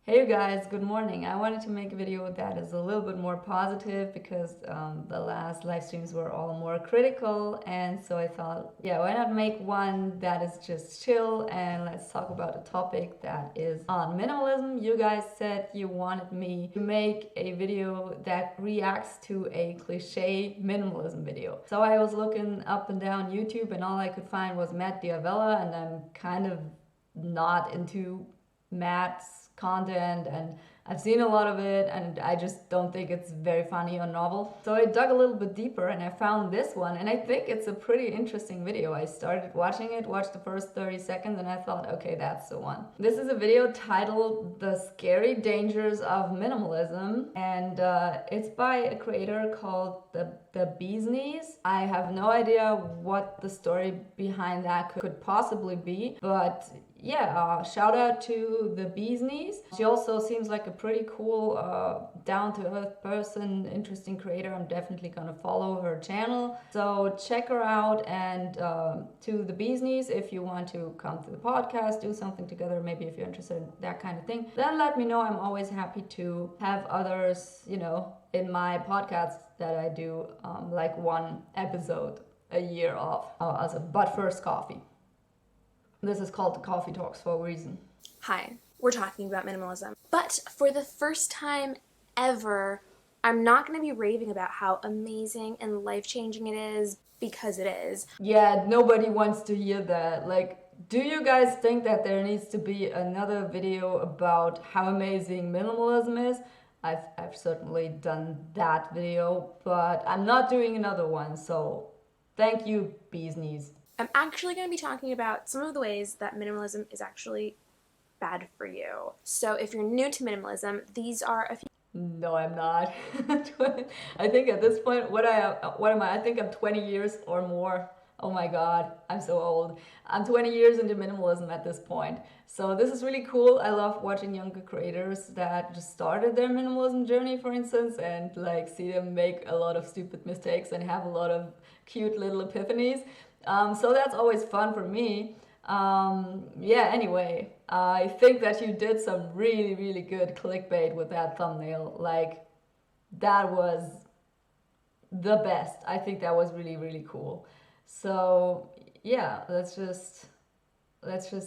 Hey you guys, good morning. I wanted to make a video that is a little bit more positive because the last live streams were all more critical, and so I thought, yeah, why not make one that is just chill and let's talk about a topic that is on minimalism. You guys said you wanted me to make a video that reacts to a cliche minimalism video. So I was looking up and down YouTube and all I could find was Matt Diavella, and I'm kind of not into Matt's content, and I've seen a lot of it and I just don't think it's very funny or novel. So I dug a little bit deeper and I found this one, and I think it's a pretty interesting video. I started watching it, watched the first 30 seconds, and I thought, okay, that's the one. This is a video titled The Scary Dangers of Minimalism, and it's by a creator called the Bee's Knees. I have no idea what the story behind that could possibly be, but yeah, shout out to the Bee's Knees. She also seems like a pretty cool, down-to-earth person, interesting creator. I'm definitely gonna follow her channel. So check her out, and to the Bee's Knees, if you want to come to the podcast, do something together, maybe if you're interested in that kind of thing, then let me know. I'm always happy to have others, in my podcast that I do, like one episode a year off. But first, coffee. This is called the Coffee Talks for a reason. Hi, we're talking about minimalism. But for the first time ever, I'm not going to be raving about how amazing and life-changing it is, because it is. Yeah, nobody wants to hear that. Like, do you guys think that there needs to be another video about how amazing minimalism is? I've certainly done that video, but I'm not doing another one, so thank you, Bee's Knees. I'm actually going to be talking about some of the ways that minimalism is actually bad for you. So if you're new to minimalism, these are a few. No, I'm not. I think at this point, what am I? I think I'm 20 years or more. Oh my God, I'm so old. I'm 20 years into minimalism at this point. So this is really cool. I love watching younger creators that just started their minimalism journey, for instance, and like see them make a lot of stupid mistakes and have a lot of cute little epiphanies. So that's always fun for me. Yeah, anyway, I think that you did some really, really good clickbait with that thumbnail. Like, that was the best. I think that was really, really cool. So, yeah, let's just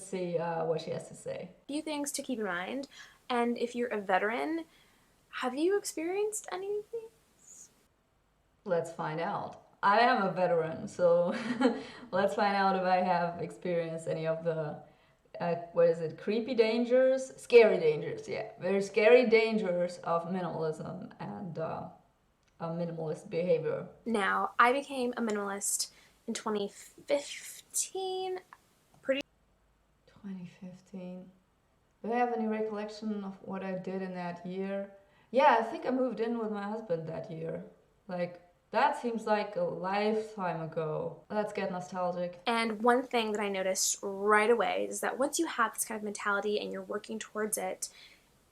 see what she has to say. Few things to keep in mind. And if you're a veteran, have you experienced any of these? Let's find out. I am a veteran, so let's find out if I have experienced any of the, creepy dangers? Scary dangers, yeah. Very scary dangers of minimalism and a minimalist behavior. Now, I became a minimalist in 2015. 2015. Do I have any recollection of what I did in that year? Yeah, I think I moved in with my husband that year. Like, that seems like a lifetime ago. Let's get nostalgic. And one thing that I noticed right away is that once you have this kind of mentality and you're working towards it,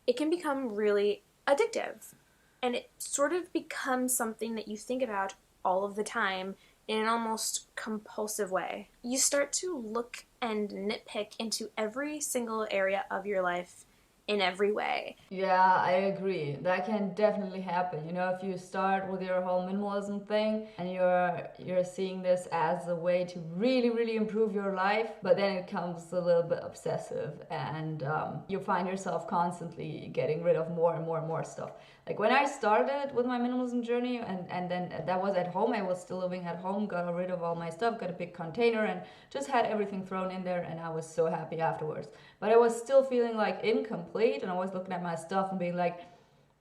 it can become really addictive. And it sort of becomes something that you think about all of the time in an almost compulsive way. You start to look and nitpick into every single area of your life in every way. Yeah, I agree. That can definitely happen. If you start with your whole minimalism thing and you're seeing this as a way to really, really improve your life, but then it becomes a little bit obsessive, and you find yourself constantly getting rid of more and more and more stuff. Like when I started with my minimalism journey, and then that was at home, I was still living at home, got rid of all my stuff, got a big container, and just had everything thrown in there, and I was so happy afterwards. But I was still feeling like incomplete, and I was looking at my stuff and being like,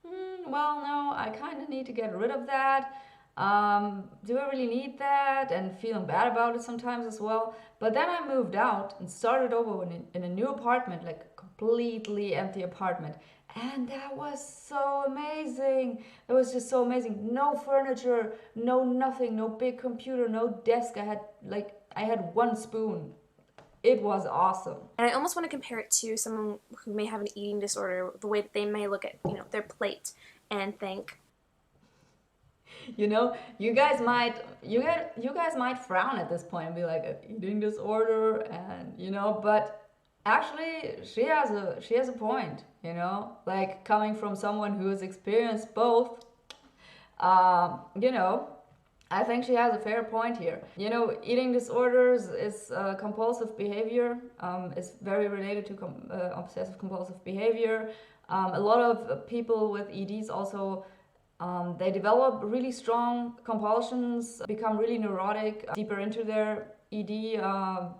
well, no, I kind of need to get rid of that. Do I really need that? And feeling bad about it sometimes as well. But then I moved out and started over in a new apartment, like a completely empty apartment. And that was so amazing. It was just so amazing. No furniture, no nothing, no big computer, no desk. I had one spoon. It was awesome. And I almost want to compare it to someone who may have an eating disorder, the way that they may look at, their plate and think, you guys might frown at this point and be like, an eating disorder, and but Actually, she has a point, you know, like coming from someone who has experienced both. You know, I think she has a fair point here. You know, eating disorders is compulsive behavior. Is very related to obsessive compulsive behavior. A lot of people with EDs also they develop really strong compulsions, become really neurotic, deeper into their ED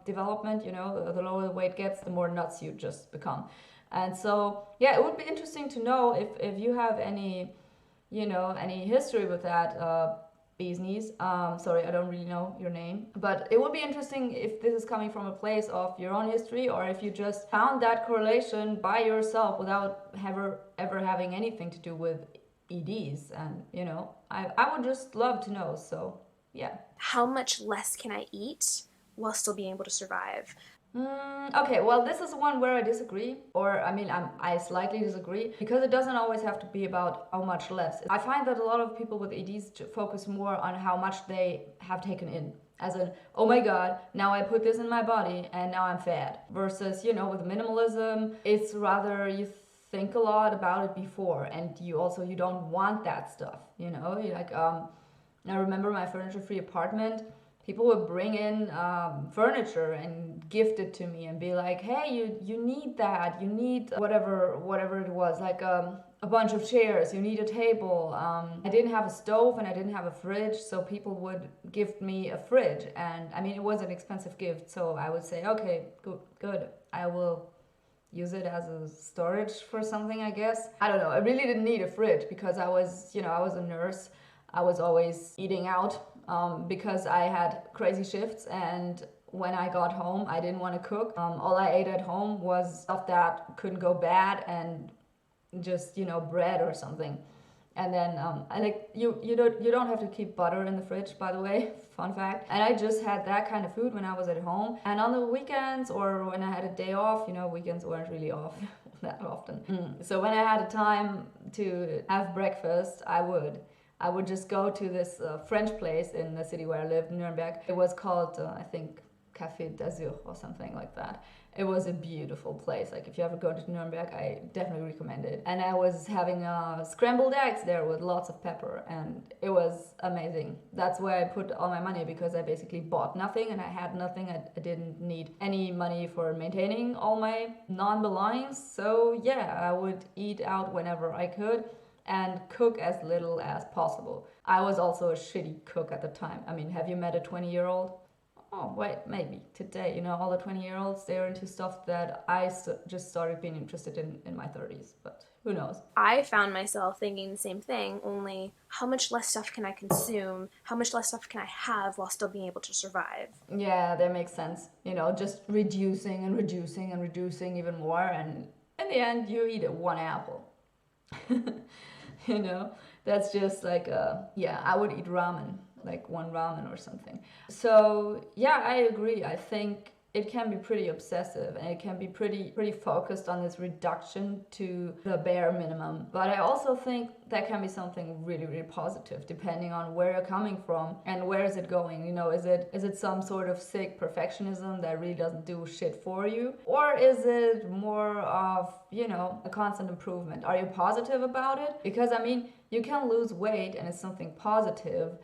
development. You know, the lower the weight gets, the more nuts you just become. And so, yeah, it would be interesting to know if you have any, you know, any history with that. Business. Sorry, I don't really know your name, but it would be interesting if this is coming from a place of your own history, or if you just found that correlation by yourself without ever having anything to do with EDs. And you know, I would just love to know. So yeah. How much less can I eat while still being able to survive? Okay, well, this is one where I disagree, or I mean, I slightly disagree, because it doesn't always have to be about how much less. I find that a lot of people with EDs focus more on how much they have taken in. As in, oh my god, now I put this in my body and now I'm fat. Versus, you know, with minimalism, it's rather you think a lot about it before, and you don't want that stuff, you know? You like, I remember my furniture-free apartment. People would bring in furniture and gift it to me and be like, "Hey, you need that. You need whatever it was, like a bunch of chairs. You need a table." I didn't have a stove and I didn't have a fridge, so people would gift me a fridge. And I mean, it was an expensive gift, so I would say, "Okay, good. I will use it as a storage for something, I guess." I don't know. I really didn't need a fridge because I was a nurse. I was always eating out because I had crazy shifts, and when I got home, I didn't want to cook. All I ate at home was stuff that couldn't go bad and just, you know, bread or something. And then I like you don't have to keep butter in the fridge, by the way. Fun fact. And I just had that kind of food when I was at home. And on the weekends or when I had a day off, you know, weekends weren't really off that often. So when I had a time to have breakfast, I would just go to this French place in the city where I lived, Nuremberg. It was called, I think, Café d'Azur or something like that. It was a beautiful place. Like, if you ever go to Nuremberg, I definitely recommend it. And I was having scrambled eggs there with lots of pepper, and it was amazing. That's where I put all my money, because I basically bought nothing and I had nothing. I didn't need any money for maintaining all my non-belongings. So yeah, I would eat out whenever I could and cook as little as possible. I was also a shitty cook at the time. I mean, have you met a 20-year-old? Oh, wait, maybe today. You know, all the 20-year-olds, they're into stuff that just started being interested in my 30s, but who knows? I found myself thinking the same thing, only how much less stuff can I consume? How much less stuff can I have while still being able to survive? Yeah, that makes sense. You know, just reducing and reducing and reducing even more, and in the end, you eat one apple. You know, that's just like yeah, I would eat ramen, like one ramen or something. So yeah, I agree. I think it can be pretty obsessive, and it can be pretty focused on this reduction to the bare minimum. But I also think that can be something really positive, depending on where you're coming from and where is it going. You know, is it some sort of sick perfectionism that really doesn't do shit for you, or is it more of, you know, a constant improvement? Are you positive about it? Because I mean, you can lose weight and it's something positive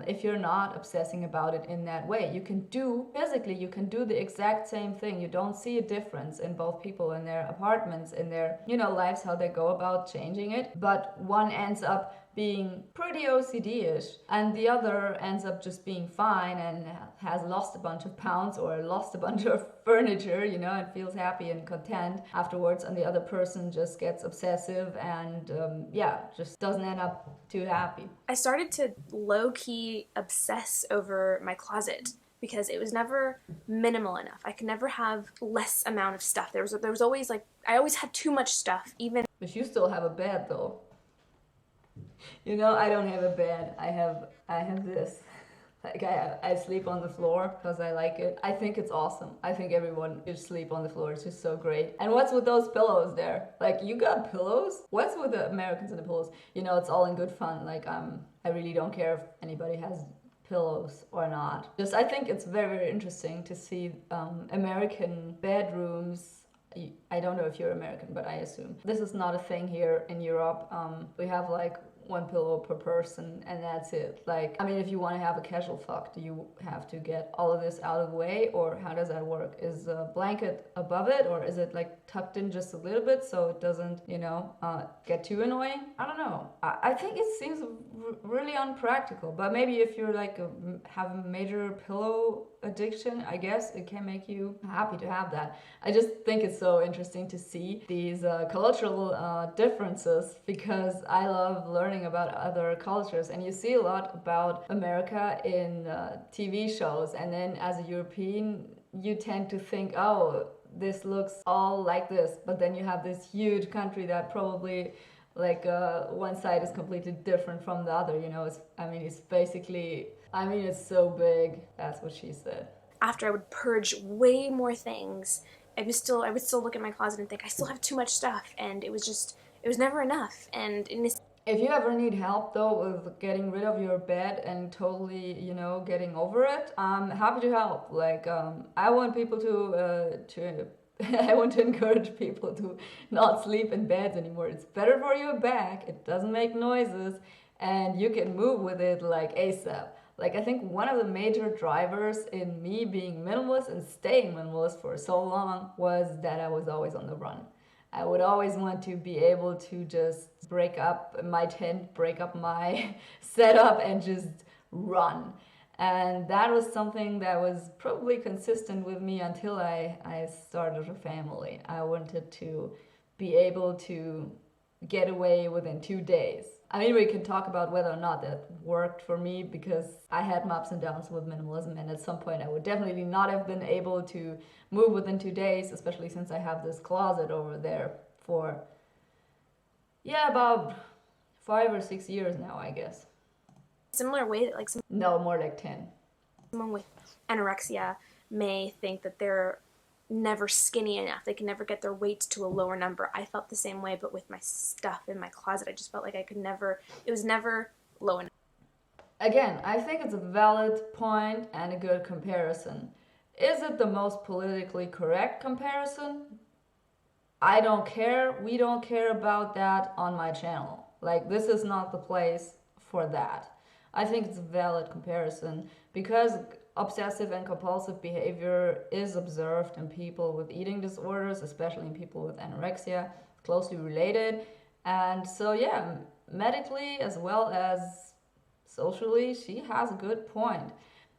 if you're not obsessing about it in that way. You can do the exact same thing. You don't see a difference in both people, in their apartments, in their, you know, lives, how they go about changing it. But one ends up being pretty OCD-ish, and the other ends up just being fine and has lost a bunch of pounds or lost a bunch of furniture, you know, and feels happy and content afterwards, and the other person just gets obsessive and yeah, just doesn't end up too happy. I started to low-key obsess over my closet because it was never minimal enough. I could never have less amount of stuff. There was always, like, I always had too much stuff, even. But you still have a bed though. You know, I don't have a bed. I have this. Like, I sleep on the floor because I like it. I think it's awesome. I think everyone should sleep on the floor. It's just so great. And what's with those pillows there? Like, you got pillows? What's with the Americans and the pillows? You know, it's all in good fun. Like, I really don't care if anybody has pillows or not. Just, I think it's very interesting to see American bedrooms I don't know if you're American, but I assume this is not a thing here in Europe. We have like one pillow per person and that's it. Like, I mean, if you want to have a casual fuck, do you have to get all of this out of the way, or how does that work? Is a blanket above it, or is it like tucked in just a little bit so it doesn't, get too annoying? I don't know. I think it seems really unpractical, but maybe if you're like have a major pillow addiction, I guess it can make you happy to have that. I just think it's so interesting to see these cultural differences, because I love learning about other cultures, and you see a lot about America in TV shows, and then as a European you tend to think, oh, this looks all like this, but then you have this huge country that probably like one side is completely different from the other. It's basically, it's so big. That's what she said. After I would purge way more things, I would still look at my closet and think I still have too much stuff, and it was never enough. And if you ever need help though with getting rid of your bed and totally, getting over it, I'm happy to help. Like, I want people to I want to encourage people to not sleep in beds anymore. It's better for your back. It doesn't make noises, and you can move with it like ASAP. Like, I think one of the major drivers in me being minimalist and staying minimalist for so long was that I was always on the run. I would always want to be able to just break up my tent, break up my setup, and just run. And that was something that was probably consistent with me until I started a family. I wanted to be able to get away within 2 days. I mean, we can talk about whether or not that worked for me, because I had my ups and downs with minimalism, and at some point I would definitely not have been able to move within 2 days, especially since I have this closet over there for, about 5 or 6 years now, I guess. Similar way that no, more like 10. Someone with anorexia may think that they're never skinny enough. They can never get their weight to a lower number. I felt the same way, but with my stuff in my closet, I just felt like it was never low enough. Again, I think it's a valid point and a good comparison. Is it the most politically correct comparison? I don't care. We don't care about that on my channel. Like, this is not the place for that. I think it's a valid comparison, because obsessive and compulsive behavior is observed in people with eating disorders, especially in people with anorexia, closely related. And so, yeah, medically as well as socially, she has a good point.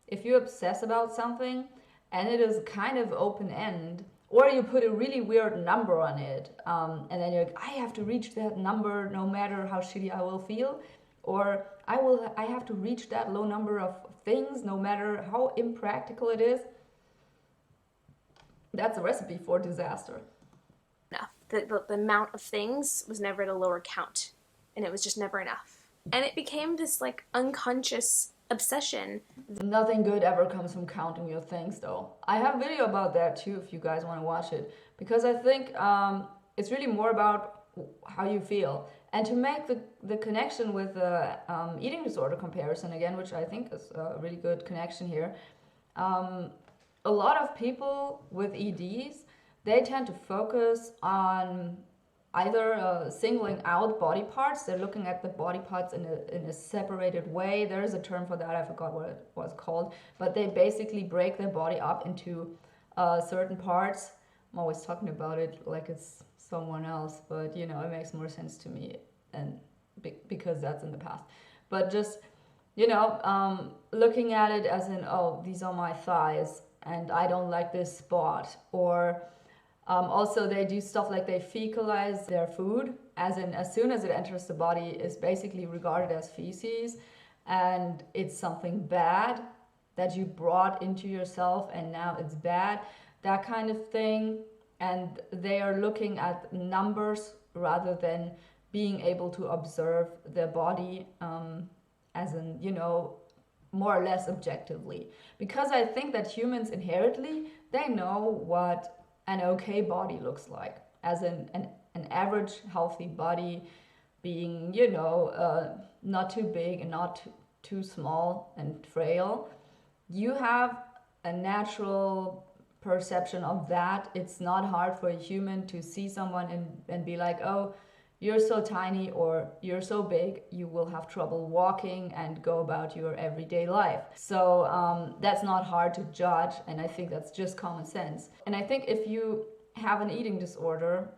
If you obsess about something and it is kind of open-end, or you put a really weird number on it, and then you're like, I have to reach that number no matter how shitty I will feel, or I have to reach that low number of things no matter how impractical it is. That's a recipe for disaster. Enough. The amount of things was never at a lower count, and it was just never enough. And it became this like unconscious obsession. Nothing good ever comes from counting your things, though. I have a video about that too if you guys want to watch it, because I think it's really more about how you feel. And to make the connection with the eating disorder comparison again, which I think is a really good connection here, a lot of people with EDs, they tend to focus on either singling out body parts. They're looking at the body parts in a separated way. There is a term for that, I forgot what it was called, but they basically break their body up into certain parts. I'm always talking about it like it's someone else, but it makes more sense to me, and because that's in the past. But just looking at it as in, oh, these are my thighs and I don't like this spot. Or also they do stuff like they fecalize their food, as in as soon as it enters the body is basically regarded as feces, and it's something bad that you brought into yourself and now it's bad, that kind of thing. And they are looking at numbers rather than being able to observe their body as in, more or less objectively. Because I think that humans inherently, they know what an okay body looks like, as in an average healthy body being, not too big and not too small and frail. You have a natural perception of that. It's not hard for a human to see someone and be like, oh, you're so tiny or you're so big, you will have trouble walking and go about your everyday life. So that's not hard to judge, and I think that's just common sense. And I think if you have an eating disorder,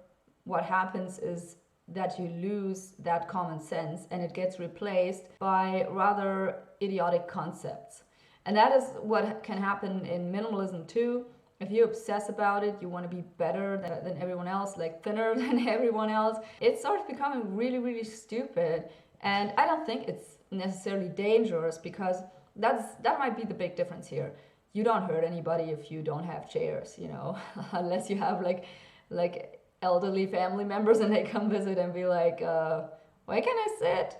what happens is that you lose that common sense and it gets replaced by rather idiotic concepts. And that is what can happen in minimalism too. If you obsess about it, you want to be better than everyone else, like thinner than everyone else, it starts becoming really, really stupid. And I don't think it's necessarily dangerous, because that might be the big difference here. You don't hurt anybody if you don't have chairs, you know, unless you have like elderly family members and they come visit and be like, where can I sit?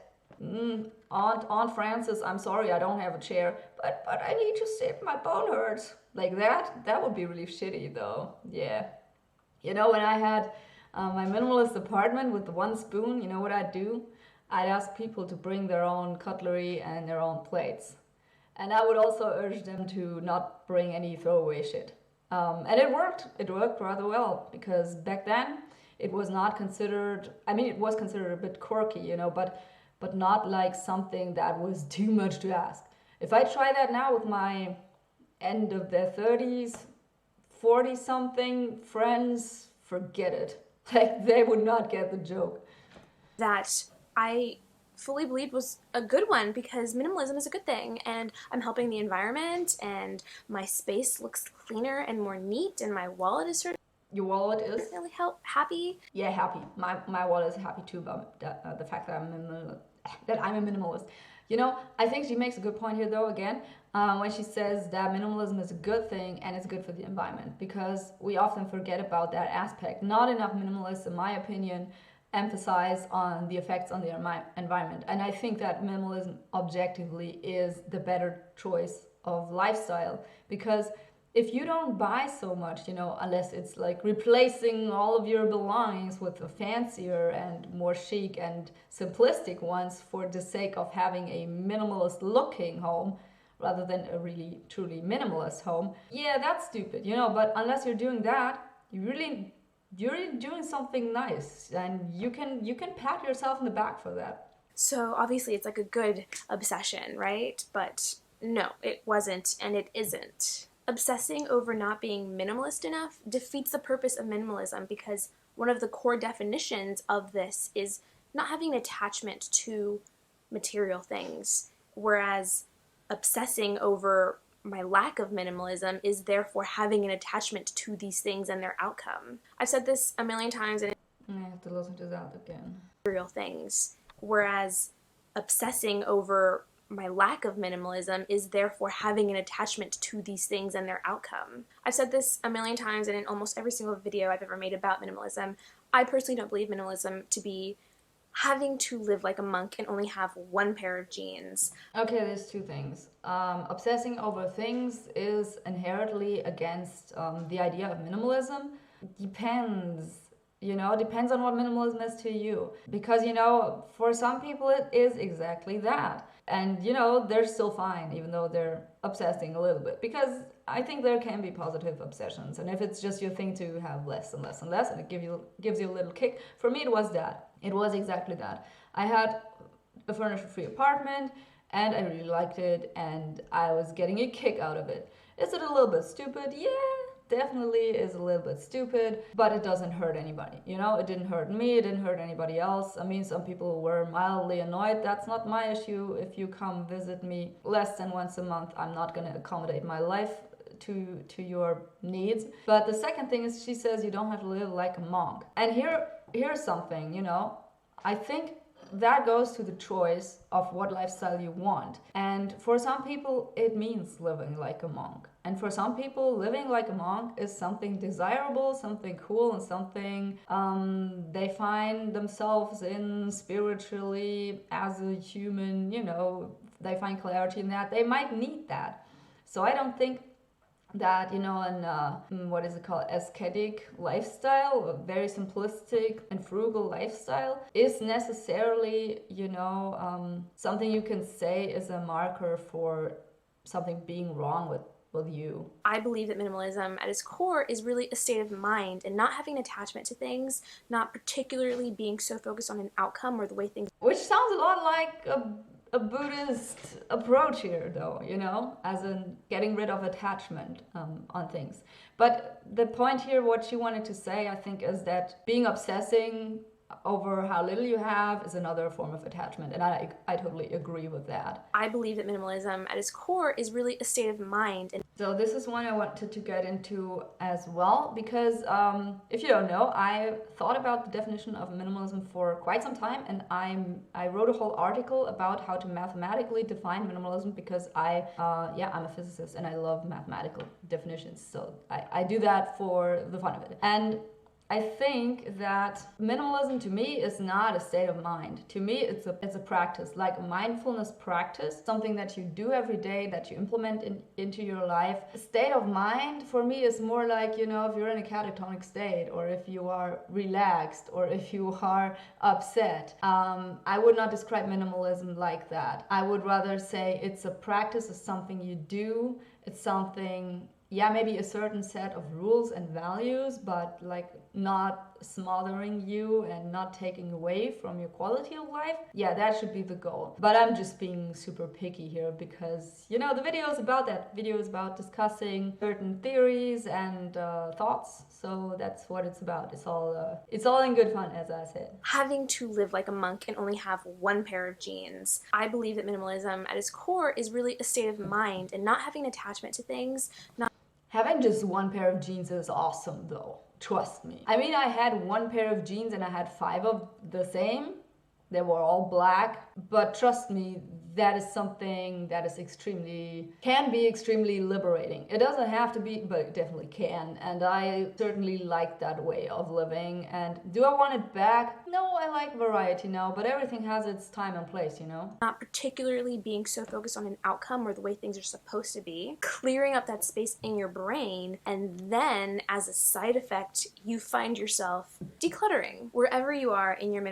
Aunt Frances, I'm sorry, I don't have a chair, but I need to sit, my bone hurts. Like that would be really shitty though. Yeah. You know, when I had my minimalist apartment with the one spoon, you know what I'd do? I'd ask people to bring their own cutlery and their own plates. And I would also urge them to not bring any throwaway shit. And it worked. It worked rather well, because back then it was not considered, I mean, it was considered a bit quirky, you know, but not like something that was too much to ask. If I try that now with my end of their 30s, 40 something friends, forget it. Like, they would not get the joke. That I fully believed was a good one, because minimalism is a good thing, and I'm helping the environment, and my space looks cleaner and more neat, and my wallet is Your wallet is? really happy. Yeah, happy. My wallet is happy too about the fact that I'm a minimalist. You know, I think she makes a good point here though, again, when she says that minimalism is a good thing and it's good for the environment, because we often forget about that aspect. Not enough minimalists, in my opinion, emphasize on the effects on the environment. And I think that minimalism objectively is the better choice of lifestyle, because if you don't buy so much, you know, unless it's like replacing all of your belongings with a fancier and more chic and simplistic ones for the sake of having a minimalist looking home rather than a really truly minimalist home, yeah, that's stupid, you know. But unless you're doing that, you're really doing something nice, and you can pat yourself in the back for that. So obviously it's like a good obsession, right? But no, it wasn't, and it isn't. Obsessing over not being minimalist enough defeats the purpose of minimalism, because one of the core definitions of this is not having an attachment to material things, whereas obsessing over my lack of minimalism is therefore having an attachment to these things and their outcome. I've said this a million times, and I have to listen to that again. material things, whereas obsessing over my lack of minimalism is therefore having an attachment to these things and their outcome. I've said this a million times, and in almost every single video I've ever made about minimalism, I personally don't believe minimalism to be having to live like a monk and only have one pair of jeans. Okay, there's two things. Obsessing over things is inherently against the idea of minimalism. Depends. You know, depends on what minimalism is to you. Because, you know, for some people it is exactly that. And, you know, they're still fine, even though they're obsessing a little bit. Because I think there can be positive obsessions. And if it's just your thing to have less and less and less, and it gives you a little kick. For me, it was that. It was exactly that. I had a furniture-free apartment, and I really liked it, and I was getting a kick out of it. Is it a little bit stupid? Yeah, definitely is a little bit stupid, but it doesn't hurt anybody. You know, it didn't hurt me, it didn't hurt anybody else. I mean, some people were mildly annoyed. That's not my issue. If you come visit me less than once a month, I'm not going to accommodate my life to your needs. But the second thing is, she says you don't have to live like a monk. And here's something, you know, I think that goes to the choice of what lifestyle you want. And for some people, it means living like a monk. And for some people, living like a monk is something desirable, something cool, and something they find themselves in spiritually as a human, you know, they find clarity in that. They might need that. So I don't think that, you know, an what is it called, ascetic lifestyle, a very simplistic and frugal lifestyle, is necessarily, you know, something you can say is a marker for something being wrong with you? I believe that minimalism at its core is really a state of mind and not having attachment to things, not particularly being so focused on an outcome or the way things. Which sounds a lot like a Buddhist approach here, though, you know, as in getting rid of attachment on things. But the point here, what she wanted to say, I think, is that being obsessing over how little you have is another form of attachment, and I totally agree with that. I believe that minimalism at its core is really a state of mind. And so this is one I wanted to get into as well, because if you don't know, I thought about the definition of minimalism for quite some time, and I wrote a whole article about how to mathematically define minimalism, because I'm a physicist and I love mathematical definitions, so I do that for the fun of it. And I think that minimalism to me is not a state of mind. To me, it's a practice, like a mindfulness practice, something that you do every day, that you implement into your life. A state of mind for me is more like, you know, if you're in a catatonic state, or if you are relaxed, or if you are upset. I would not describe minimalism like that. I would rather say it's a practice, it's something you do, it's something, maybe a certain set of rules and values, but like not smothering you and not taking away from your quality of life. Yeah, that should be the goal. But I'm just being super picky here because, you know, the video is about that. The video is about discussing certain theories and thoughts. So that's what it's about. It's all in good fun, as I said. Having to live like a monk and only have one pair of jeans. I believe that minimalism at its core is really a state of mind and not having attachment to things, not having just one pair of jeans is awesome, though. Trust me. I mean, I had one pair of jeans and I had 5 of the same. They were all black. But trust me, that is something that is can be extremely liberating. It doesn't have to be, but it definitely can. And I certainly like that way of living. And do I want it back? No, I like variety now, but everything has its time and place, you know? Not particularly being so focused on an outcome or the way things are supposed to be. Clearing up that space in your brain, and then as a side effect, you find yourself decluttering wherever you are in your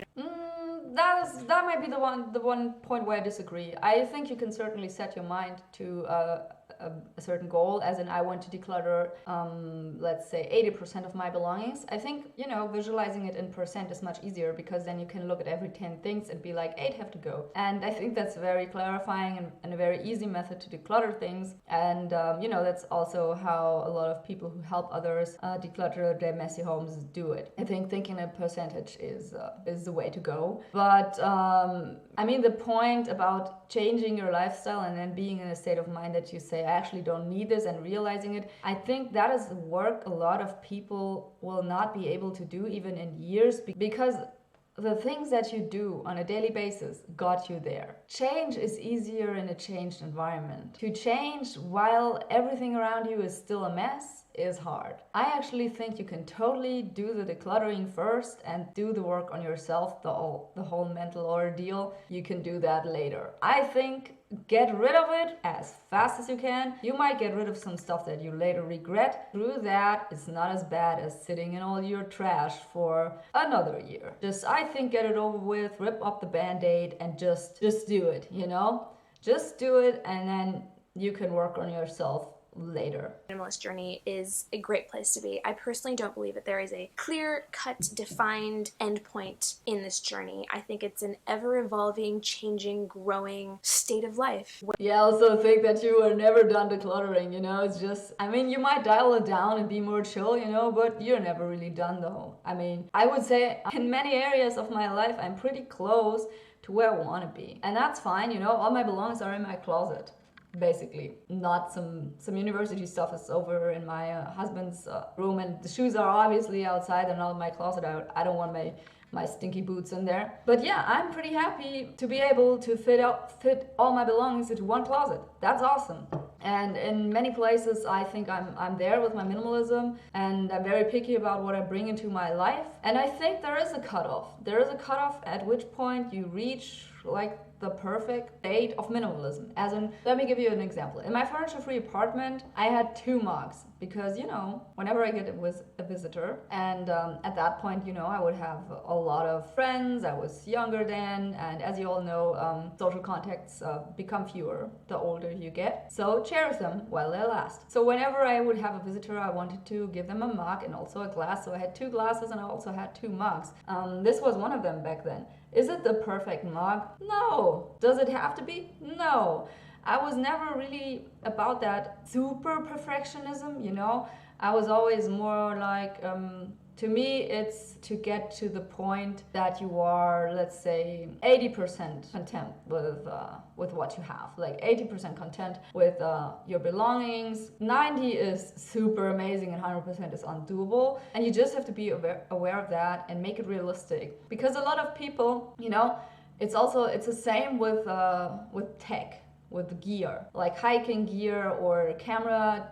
that might be the one point where I disagree. I think you can certainly set your mind to a certain goal, as in I want to declutter, let's say 80% of my belongings. I think, you know, visualizing it in percent is much easier, because then you can look at every 10 things and be like, 8 have to go. And I think that's very clarifying and a very easy method to declutter things. And, you know, that's also how a lot of people who help others declutter their messy homes do it. I think thinking a percentage is the way to go. But, I mean, the point about changing your lifestyle and then being in a state of mind that you say, I actually don't need this, and realizing it, I think that is work a lot of people will not be able to do even in years, because the things that you do on a daily basis got you there. Change is easier in a changed environment. To change while everything around you is still a mess is hard. I actually think you can totally do the decluttering first and do the work on yourself, the whole mental ordeal. You can do that later. I think get rid of it as fast as you can. You might get rid of some stuff that you later regret. Through that, it's not as bad as sitting in all your trash for another year. I think get it over with, rip up the band-aid, and just do it, you know? Just do it, and then you can work on yourself later. Minimalist journey is a great place to be. I personally don't believe that there is a clear-cut, defined endpoint in this journey. I think it's an ever-evolving, changing, growing state of life. Yeah, I also think that you are never done decluttering, you know? It's just, I mean, you might dial it down and be more chill, you know, but you're never really done though. I mean, I would say in many areas of my life, I'm pretty close to where I want to be. And that's fine, you know, all my belongings are in my closet. Basically, not some university stuff is over in my husband's room, and the shoes are obviously outside and not in my closet. I don't want my stinky boots in there. But yeah, I'm pretty happy to be able to fit all my belongings into one closet. That's awesome. And in many places, I think I'm there with my minimalism, and I'm very picky about what I bring into my life. And I think there is a cutoff. There is a cutoff at which point you reach like the perfect state of minimalism. As in, let me give you an example. In my furniture-free apartment, I had 2 mugs because, you know, whenever I get a visitor, and at that point, you know, I would have a lot of friends. I was younger then, and as you all know, social contacts become fewer the older you get. So cherish them while they last. So whenever I would have a visitor, I wanted to give them a mug and also a glass. So I had 2 glasses and I also had 2 mugs. This was one of them back then. Is it the perfect mug? No. Does it have to be? No. I was never really about that super perfectionism, you know. I was always more like, to me, it's to get to the point that you are, let's say, 80% content with what you have. Like 80% content with your belongings. 90 is super amazing and 100% is undoable. And you just have to be aware of that and make it realistic. Because a lot of people, you know, it's the same with tech. With gear, like hiking gear or camera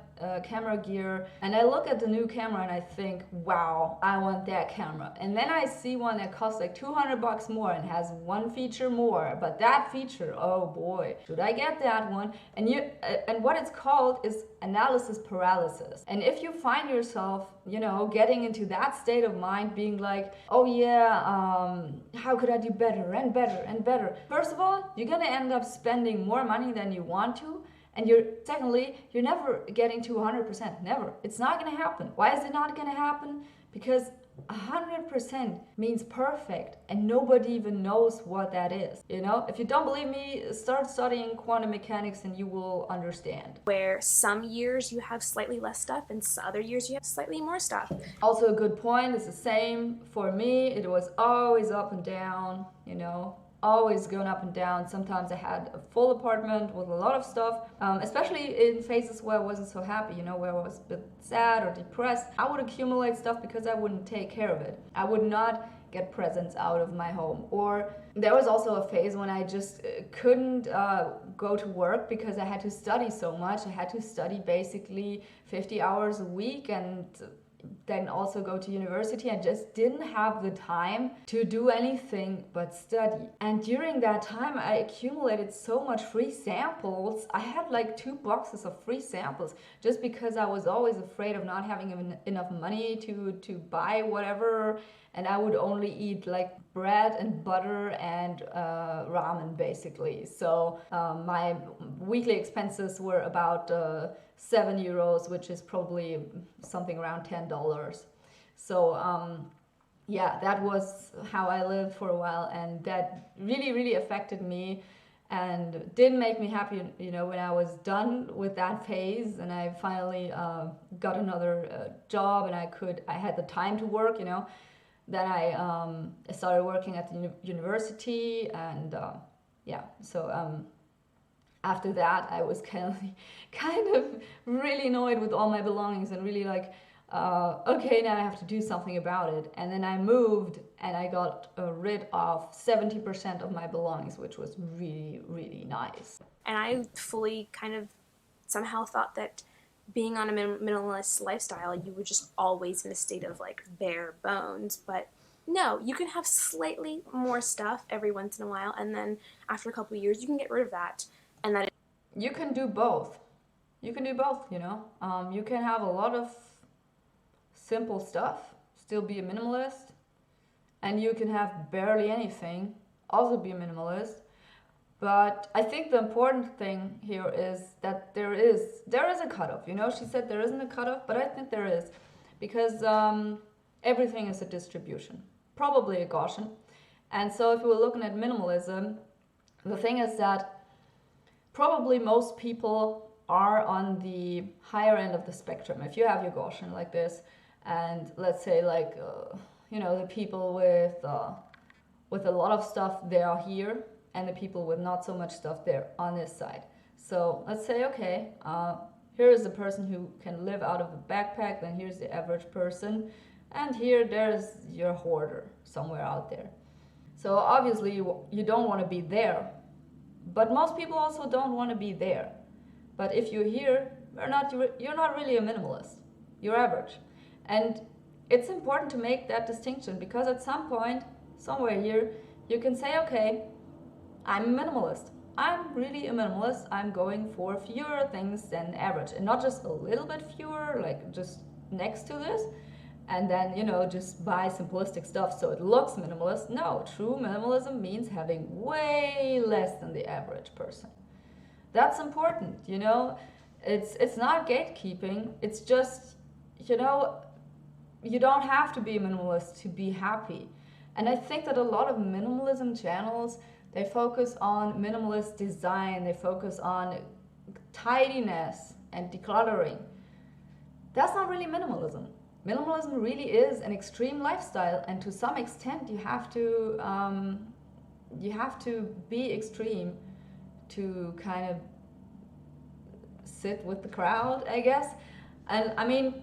gear, and I look at the new camera and I think, wow, I want that camera. And then I see one that costs like $200 more and has one feature more, but that feature, oh boy, should I get that one? And what it's called is analysis paralysis. And if you find yourself, you know, getting into that state of mind, being like, oh yeah, how could I do better and better and better? First of all, you're gonna end up spending more money than you want to. And you're never getting to 100%. Never. It's not going to happen. Why is it not going to happen? Because 100% means perfect, and nobody even knows what that is. You know, if you don't believe me, start studying quantum mechanics and you will understand. Where some years you have slightly less stuff and other years you have slightly more stuff. Also a good point. It's the same for me. It was always up and down, you know. Always going up and down. Sometimes I had a full apartment with a lot of stuff, especially in phases where I wasn't so happy, you know, where I was a bit sad or depressed. I would accumulate stuff because I wouldn't take care of it. I would not get presents out of my home. Or there was also a phase when I just couldn't go to work because I had to study so much. I had to study basically 50 hours a week and then also go to university. I just didn't have the time to do anything but study. And during that time, I accumulated so much free samples. I had like 2 boxes of free samples just because I was always afraid of not having enough money to buy whatever. And I would only eat like bread and butter and ramen basically. So my weekly expenses were about €7, which is probably something around $10. So yeah, that was how I lived for a while, and that really, really affected me and didn't make me happy, you know, when I was done with that phase and I finally got another job and I had the time to work, you know. Then I started working at the university, and yeah, so after that I was kind of really annoyed with all my belongings and really like, okay, now I have to do something about it. And then I moved and I got rid of 70% of my belongings, which was really, really nice. And I fully kind of somehow thought that being on a minimalist lifestyle, you were just always in a state of like bare bones. But no, you can have slightly more stuff every once in a while, and then after a couple of years, you can get rid of that. And that you can do both. You can do both, you know. You can have a lot of simple stuff, still be a minimalist, and you can have barely anything, also be a minimalist. But I think the important thing here is that there is a cutoff. You know, she said there isn't a cutoff, but I think there is, because everything is a distribution, probably a Gaussian. And so if we were looking at minimalism, the thing is that probably most people are on the higher end of the spectrum. If you have your Gaussian like this, and let's say like, you know, the people with a lot of stuff, they are here, and the people with not so much stuff, they're on this side. So let's say, okay, here is the person who can live out of a backpack, then here's the average person, and here there's your hoarder somewhere out there. So obviously you don't want to be there, but most people also don't want to be there. But if you're here, you're not really a minimalist, you're average. And it's important to make that distinction, because at some point, somewhere here, you can say, okay, I'm a minimalist. I'm really a minimalist. I'm going for fewer things than average, and not just a little bit fewer, like just next to this, and then, you know, just buy simplistic stuff so it looks minimalist. No, true minimalism means having way less than the average person. That's important, you know. It's not gatekeeping. It's just, you know, you don't have to be a minimalist to be happy. And I think that a lot of minimalism channels, they focus on minimalist design, they focus on tidiness and decluttering. That's not really minimalism. Minimalism really is an extreme lifestyle, and to some extent, you have to be extreme to kind of sit with the crowd, I guess. And I mean,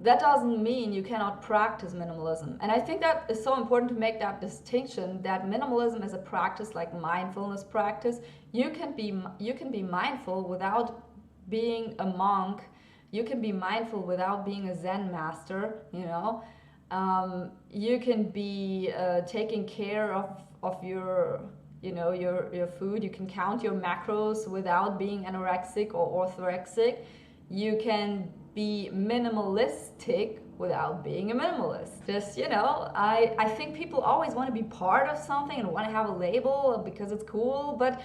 that doesn't mean you cannot practice minimalism. And I think that is so important to make that distinction, that minimalism is a practice like mindfulness practice. You can be mindful without being a monk. You can be mindful without being a Zen master, you know. You can be taking care of your, you know, your food. You can count your macros without being anorexic or orthorexic. You can be minimalistic without being a minimalist. Just, you know, I think people always want to be part of something and want to have a label because it's cool, but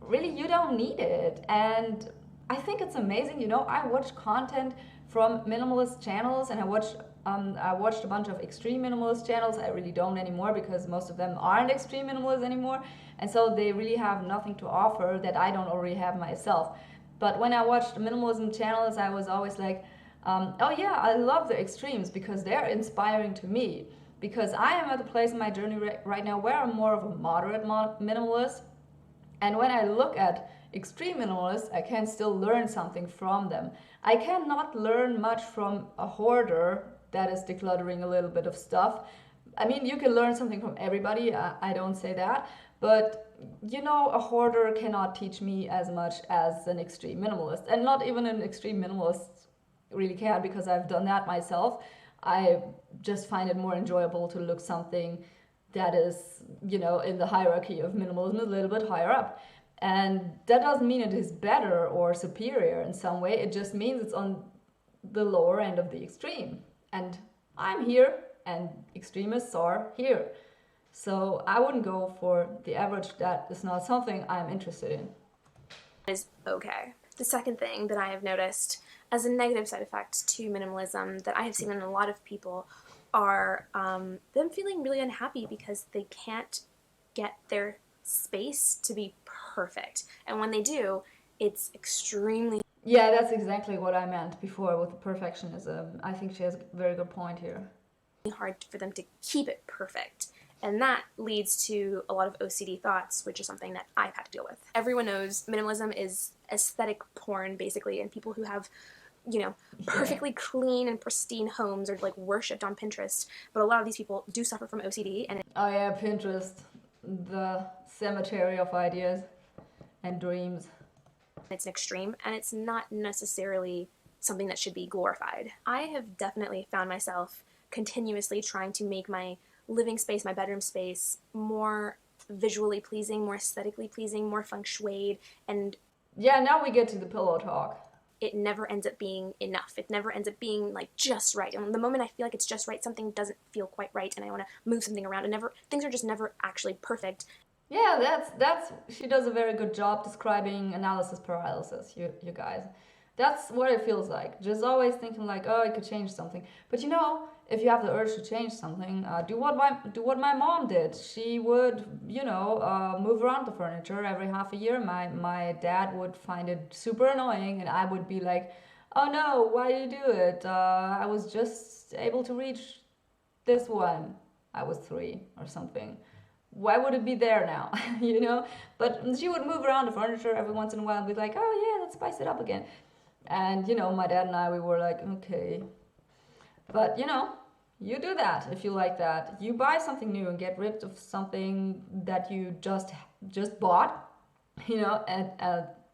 really you don't need it. And I think it's amazing, you know, I watch content from minimalist channels, and I watched a bunch of extreme minimalist channels. I really don't anymore because most of them aren't extreme minimalists anymore, and so they really have nothing to offer that I don't already have myself. But when I watched minimalism channels, I was always like, oh yeah, I love the extremes because they're inspiring to me. Because I am at the place in my journey right now where I'm more of a moderate minimalist. And when I look at extreme minimalists, I can still learn something from them. I cannot learn much from a hoarder that is decluttering a little bit of stuff. I mean, you can learn something from everybody, I don't say that. But, you know, a hoarder cannot teach me as much as an extreme minimalist. And not even an extreme minimalist really can, because I've done that myself. I just find it more enjoyable to look something that is, you know, in the hierarchy of minimalism a little bit higher up. And that doesn't mean it is better or superior in some way. It just means it's on the lower end of the extreme. And I'm here, and extremists are here. So I wouldn't go for the average. That is not something I'm interested in. Is okay. The second thing that I have noticed as a negative side effect to minimalism that I have seen in a lot of people are them feeling really unhappy because they can't get their space to be perfect. And when they do, it's extremely... Yeah, that's exactly what I meant before with the perfectionism. I think she has a very good point here. hard for them to keep it perfect. And that leads to a lot of OCD thoughts, which is something that I've had to deal with. Everyone knows minimalism is aesthetic porn, basically, and people who have, you know, perfectly clean and pristine homes are like worshipped on Pinterest. But a lot of these people do suffer from OCD. And oh yeah, Pinterest, the cemetery of ideas and dreams. It's an extreme, and it's not necessarily something that should be glorified. I have definitely found myself continuously trying to make my living space, my bedroom space, more visually pleasing, more aesthetically pleasing, more feng shuied, and yeah, now we get to the pillow talk. It never ends up being enough. It never ends up being like just right. And the moment I feel like it's just right, something doesn't feel quite right, and I want to move something around, and things are just never actually perfect. Yeah, that's she does a very good job describing analysis paralysis, you guys. That's what it feels like. Just always thinking like, oh, I could change something. But you know, if you have the urge to change something, do what my mom did. She would, you know, move around the furniture every half a year. My dad would find it super annoying, and I would be like, oh no, why do you do it? I was just able to reach this one. I was 3 or something. Why would it be there now? You know? But she would move around the furniture every once in a while and be like, oh yeah, let's spice it up again. And, you know, my dad and I, we were like, okay. But, you know, you do that if you like that. You buy something new and get rid of something that you just bought, you know, and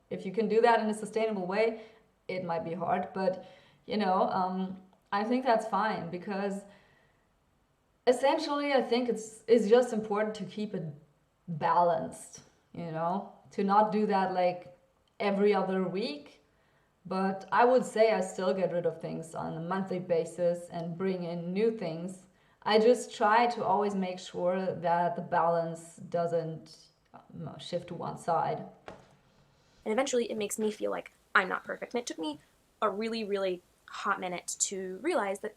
if you can do that in a sustainable way, it might be hard. But, you know, I think that's fine, because essentially I think it's just important to keep it balanced, you know, to not do that like every other week. But I would say I still get rid of things on a monthly basis and bring in new things. I just try to always make sure that the balance doesn't shift to one side. And eventually it makes me feel like I'm not perfect. And it took me a really, really hot minute to realize that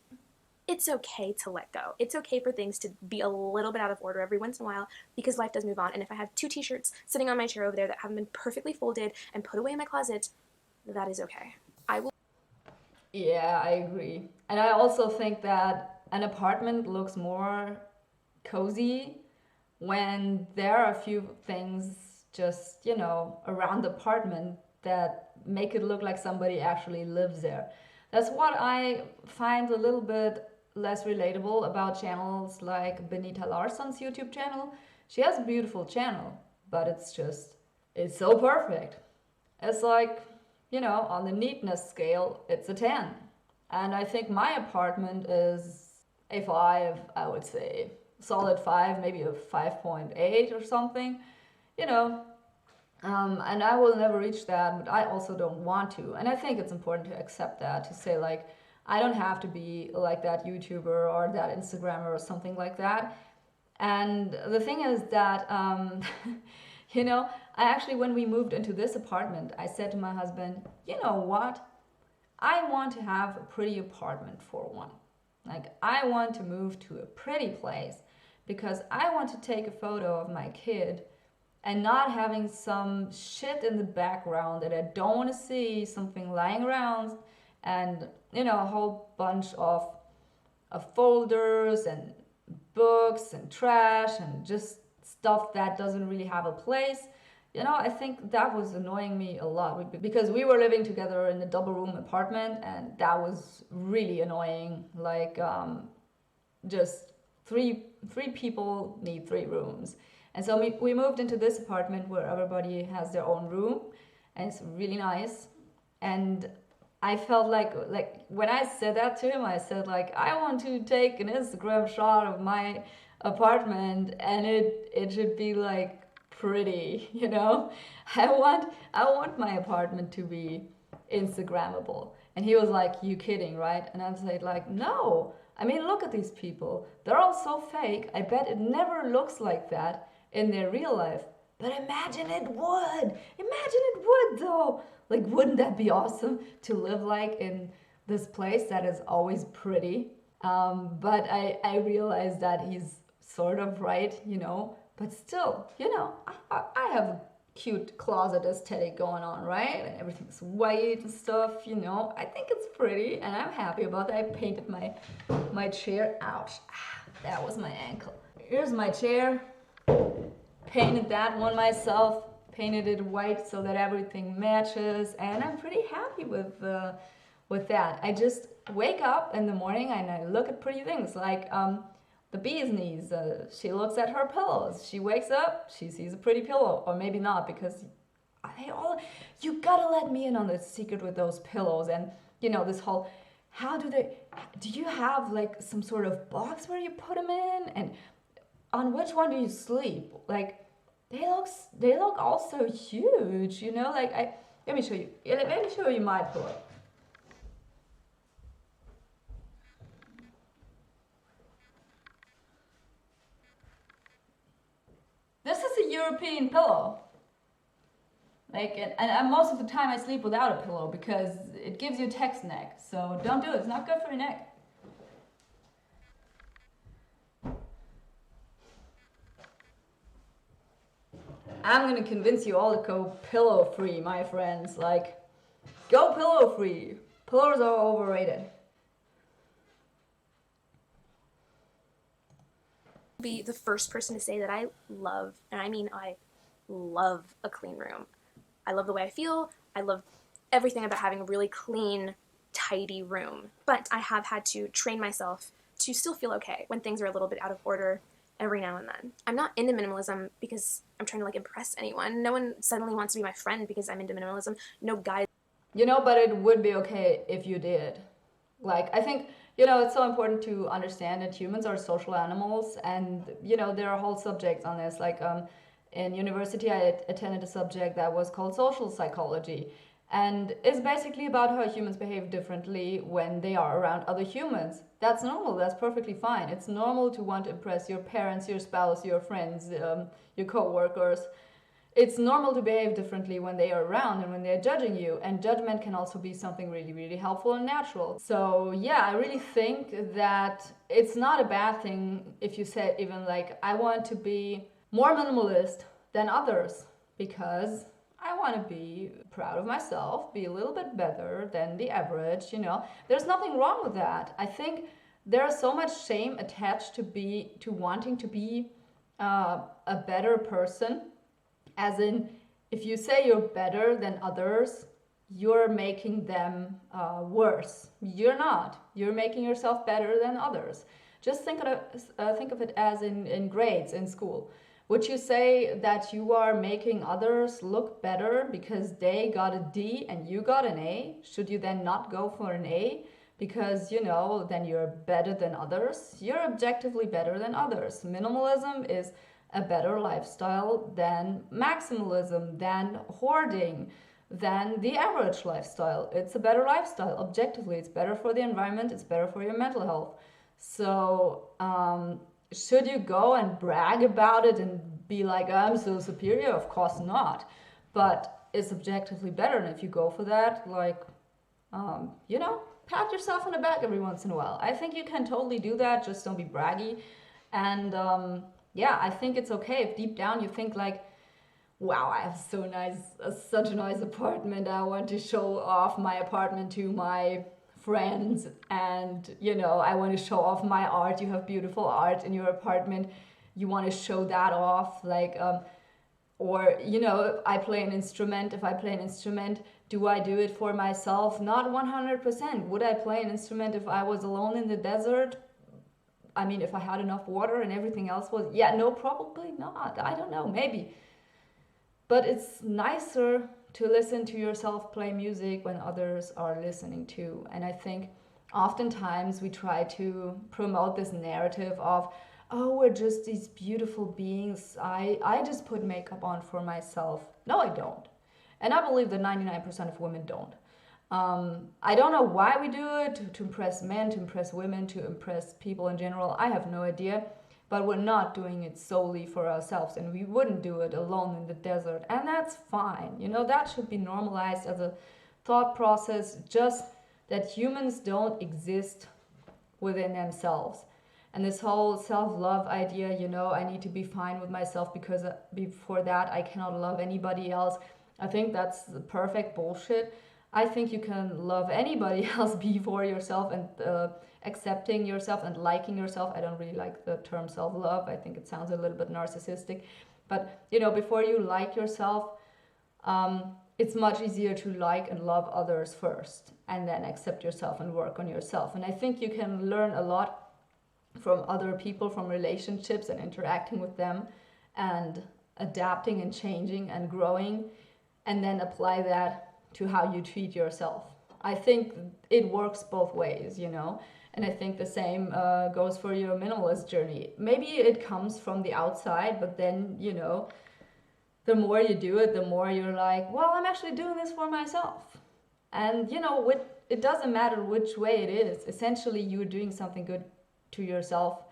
it's okay to let go. It's okay for things to be a little bit out of order every once in a while because life does move on. And if I have 2 t-shirts sitting on my chair over there that haven't been perfectly folded and put away in my closet, that is okay. I will. Yeah, I agree. And I also think that an apartment looks more cozy when there are a few things just, around the apartment that make it look like somebody actually lives there. That's what I find a little bit less relatable about channels like Benita Larson's YouTube channel. She has a beautiful channel, but it's so perfect. It's like, on the neatness scale, it's a 10. And I think my apartment is a 5, I would say. Solid 5, maybe a 5.8 or something. You know, and I will never reach that, but I also don't want to. And I think it's important to accept that, to say, like, I don't have to be like that YouTuber or that Instagrammer or something like that. And the thing is that, I actually, when we moved into this apartment, I said to my husband, you know what? I want to have a pretty apartment for one. Like, I want to move to a pretty place because I want to take a photo of my kid and not having some shit in the background that I don't want to see, something lying around, and, a whole bunch of folders and books and trash and just stuff that doesn't really have a place. I think that was annoying me a lot because we were living together in a double room apartment, and that was really annoying. Like, just three people need 3 rooms. And so we moved into this apartment where everybody has their own room, and it's really nice. And I felt like when I said that to him, I said, like, I want to take an Instagram shot of my apartment, and it should be like pretty, I want my apartment to be Instagrammable. And he was like, you kidding, right? And I said, like, no. I mean, look at these people. They're all so fake. I bet it never looks like that in their real life. But imagine it would. Imagine it would, though. Like, wouldn't that be awesome to live like in this place that is always pretty? But I realized that he's sort of right, But still, I have a cute closet aesthetic going on, right? And everything's white and stuff, I think it's pretty, and I'm happy about that. I painted my chair. Ouch, that was my ankle. Here's my chair. Painted that one myself. Painted it white so that everything matches, and I'm pretty happy with that. I just wake up in the morning and I look at pretty things like the bee's knees. She looks at her pillows. She wakes up, she sees a pretty pillow, or maybe not, because you gotta let me in on the secret with those pillows. And this whole, do you have like some sort of box where you put them in, and on which one do you sleep? Like, they look all so huge, like let me show you. Let me show you my pillow. This is a European pillow. Like, and most of the time I sleep without a pillow because it gives you a text neck. So don't do it. It's not good for your neck. I'm gonna convince you all to go pillow free, my friends. Like, go pillow free. Pillows are overrated. Be the first person to say that I love, and I mean I love, a clean room. I love the way I feel. I love everything about having a really clean, tidy room. But I have had to train myself to still feel okay when things are a little bit out of order every now and then. I'm not into minimalism because I'm trying to like impress anyone. No one suddenly wants to be my friend because I'm into minimalism. No guy. But it would be okay if you did. Like, I think, it's so important to understand that humans are social animals, and, there are whole subjects on this. Like, in university, I attended a subject that was called social psychology. And it's basically about how humans behave differently when they are around other humans. That's normal. That's perfectly fine. It's normal to want to impress your parents, your spouse, your friends, your coworkers. it's normal to behave differently when they are around and when they're judging you. And judgment can also be something really, really helpful and natural. So yeah, I really think that it's not a bad thing if you say even like, I want to be more minimalist than others because I want to be proud of myself, be a little bit better than the average, you know. There's nothing wrong with that. I think there's so much shame attached to wanting to be a better person. As in, if you say you're better than others, you're making them worse. You're not. You're making yourself better than others. Just think of it as in grades in school. Would you say that you are making others look better because they got a D and you got an A? Should you then not go for an A? Because, you know, then you're better than others. You're objectively better than others. Minimalism is a better lifestyle than maximalism, than hoarding, than the average lifestyle. It's a better lifestyle, objectively. It's better for the environment, it's better for your mental health. So, should you go and brag about it and be like, I'm so superior? Of course not. But it's objectively better. And if you go for that, like, you know, pat yourself on the back every once in a while. I think you can totally do that. Just don't be braggy. And yeah, I think it's okay if deep down you think like, wow, I have such a nice apartment. I want to show off my apartment to my friends, and you know, I want to show off my art. You have beautiful art in your apartment. You want to show that off, like, or you know, if I play an instrument, do I do it for myself? Not 100%. Would I play an instrument if I was alone in the desert? I mean, if I had enough water and everything else was, yeah, no, probably not. I don't know, maybe. But it's nicer to listen to yourself play music when others are listening too. And I think oftentimes we try to promote this narrative of, oh, we're just these beautiful beings. I just put makeup on for myself. No, I don't. And I believe that 99% of women don't. I don't know why we do it, to impress men, to impress women, to impress people in general. I have no idea. But we're not doing it solely for ourselves, and we wouldn't do it alone in the desert. And that's fine. You know, that should be normalized as a thought process, just that humans don't exist within themselves. And this whole self-love idea, you know, I need to be fine with myself because before that I cannot love anybody else. I think that's the perfect bullshit. I think you can love anybody else before yourself, and accepting yourself and liking yourself. I don't really like the term self-love. I think it sounds a little bit narcissistic. But, you know, before you like yourself, it's much easier to like and love others first and then accept yourself and work on yourself. And I think you can learn a lot from other people, from relationships and interacting with them and adapting and changing and growing, and then apply that to how you treat yourself. I think it works both ways, you know. And I think the same goes for your minimalist journey. Maybe it comes from the outside, but then, you know, the more you do it, the more you're like, well, I'm actually doing this for myself. And, you know, it doesn't matter which way it is. Essentially, you're doing something good to yourself,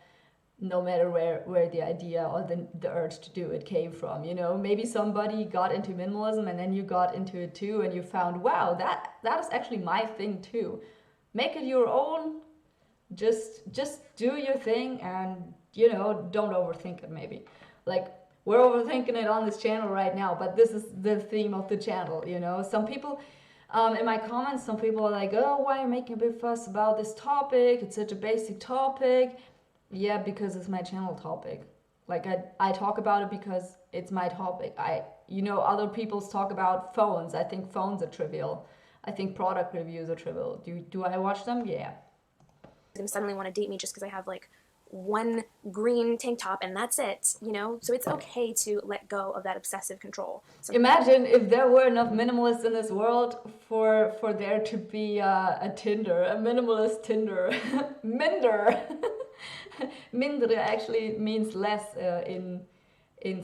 no matter where the idea or the urge to do it came from. You know, maybe somebody got into minimalism and then you got into it too, and you found, wow, that is actually my thing too. Make it your own. Just do your thing, and you know, don't overthink it. Maybe like we're overthinking it on this channel right now, but this is the theme of the channel. You know, some people in my comments, some people are like, oh, why are you making a big fuss about this topic? It's such a basic topic. Yeah, because it's my channel topic. Like I talk about it because it's my topic. You know, other people's talk about phones. I think phones are trivial. I think product reviews are trivial. Do I watch them? Yeah. Going to suddenly want to date me just because I have like one green tank top and that's it, you know? So it's okay to let go of that obsessive control. Imagine if there were enough minimalists in this world for there to be a Tinder, a minimalist Tinder. Minder. Mindre actually means less in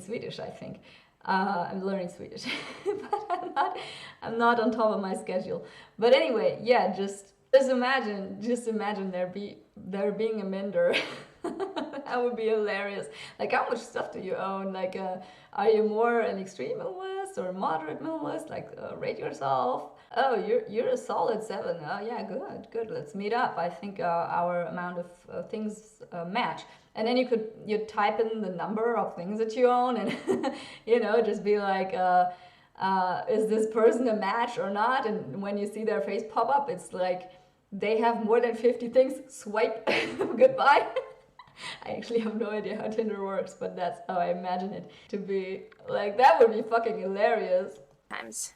Swedish, I think. I'm learning Swedish, but I'm not on top of my schedule. But anyway, yeah, just imagine there being a minder. That would be hilarious. Like, how much stuff do you own? Like, are you more an extreme minimalist or a moderate minimalist? Like, rate yourself. Oh, you're a solid 7. Oh, yeah, good. Let's meet up. I think our amount of things match. And then you type in the number of things that you own, and just be like, is this person a match or not? And when you see their face pop up, it's like they have more than 50 things. Swipe, goodbye. I actually have no idea how Tinder works, but that's how I imagine it to be. Like, that would be fucking hilarious. Times.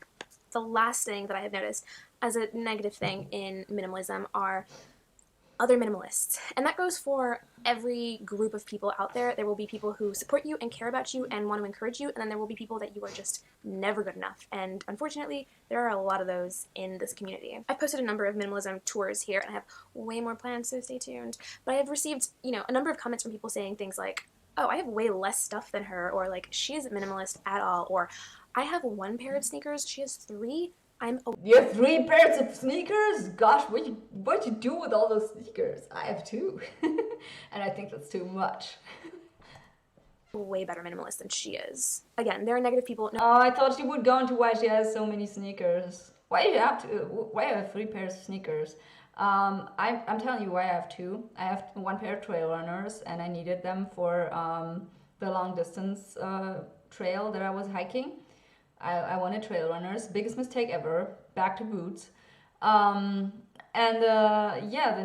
The last thing that I have noticed as a negative thing in minimalism are other minimalists. And that goes for every group of people out there. There will be people who support you and care about you and want to encourage you, and then there will be people that you are just never good enough. And unfortunately, there are a lot of those in this community. I've posted a number of minimalism tours here, and I have way more plans, so stay tuned. But I have received, a number of comments from people saying things like, oh, I have way less stuff than her, or like, she isn't minimalist at all, or I have 1 pair of sneakers, she has 3. You have 3 pairs of sneakers? Gosh, what you do with all those sneakers? I have 2. And I think that's too much. Way better minimalist than she is. Again, there are negative people. No. Oh, I thought you would go into why she has so many sneakers. Why do you have 3 pairs of sneakers? I'm telling you why I have 2. I have 1 pair of trail runners, and I needed them for the long distance trail that I was hiking. I wanted trail runners. Biggest mistake ever. Back to boots. The